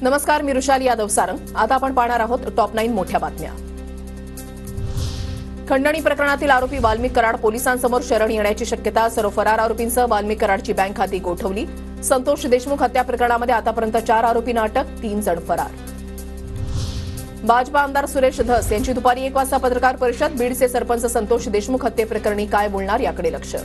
नमस्कार, मी रुशाली यादव सारंग। आता आपण पाहणार आहोत टॉप 9 मोठ्या बातम्या। खंडणी प्रकरणातील आरोपी वाल्मिक कराड पोलिसांसमोर शरण येण्याची शक्यता। सर्व फरार आरोपींसह वाल्मिक कराडची बँक खाती गोठवली। संतोष देशमुख हत्या प्रकरणामध्ये आतापर्यंत 4 आरोपींना अटक, 3 जण फरार। भाजपा आमदार सुरेश धस यांची दुपारी 1 वाजता पत्रकार परिषद। बीडचे सरपंच संतोष देशमुख हत्येप्रकरणी काय बोलणार याकडे लक्ष।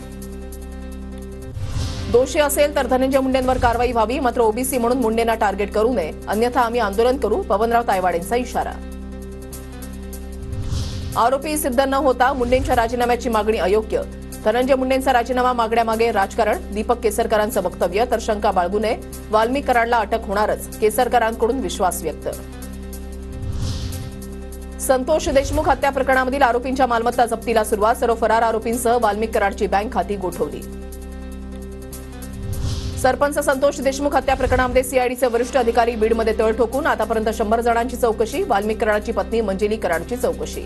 दोषी असेल तर धनंजय मुंडेंवर कारवाई व्हावी, मात्र ओबीसी म्हणून मुंडेंना टार्गेट करू नये, अन्यथा आम्ही आंदोलन करू, पवनराव तायवाडेंचा इशारा। आरोपी सिद्ध न होता मुंडेंच्या राजीनाम्याची मागणी अयोग्य। धनंजय मुंडेंचा राजीनामा मागण्यामागे राजकारण। दीपक केसरकरांचं वक्तव्य, तर शंका बाळगू नये, वाल्मिक कराडला अटक होणारच, केसरकरांकडून विश्वास व्यक्त। संतोष देशमुख हत्या प्रकरणामधील आरोपींच्या मालमत्ता जप्तीला सुरुवात। सर्व फरार आरोपींसह वाल्मिक कराडची बँक खाती गोठवली। सरपंच संतोष देशमुख हत्या प्रकरणामध्ये सीआयडीचे वरिष्ठ अधिकारी बीडमध्ये तळ ठोकून आतापर्यंत 100 जणांची चौकशी। वाल्मिक कराडची पत्नी मंजिली कराडची चौकशी।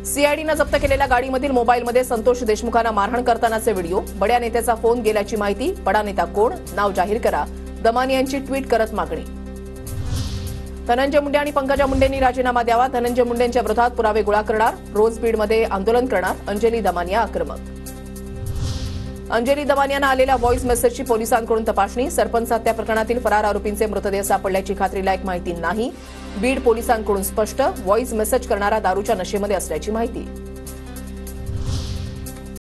सीआयडीनं जप्त केलेल्या गाडीमधील मोबाईलमध्ये संतोष देशमुखांना मारहाण करतानाचे व्हिडिओ। बड्या नेत्याचा फोन गेल्याची माहिती। बडा नेता कोण, नाव जाहीर करा, दमानी यांची ट्विट करत मागणी। धनंजय मुंडे आणि पंकजा मुंडेंनी राजीनामा द्यावा। धनंजय मुंडेंच्या विरोधात पुरावे गोळा करणार, रोज बीडमध्ये आंदोलन करणार, अंजली दमानिया आक्रमक। अंजली दमानियानं आलेल्या व्हॉइस मेसेजची पोलिसांकडून तपासणी। सरपंच हत्या प्रकरणातील फरार आरोपींचे मृतदेह सापडल्याची खात्रीलायक माहिती नाही, बीड पोलिसांकडून स्पष्ट। व्हॉइस मेसेज करणारा दारूच्या नशेमध्ये असल्याची माहिती।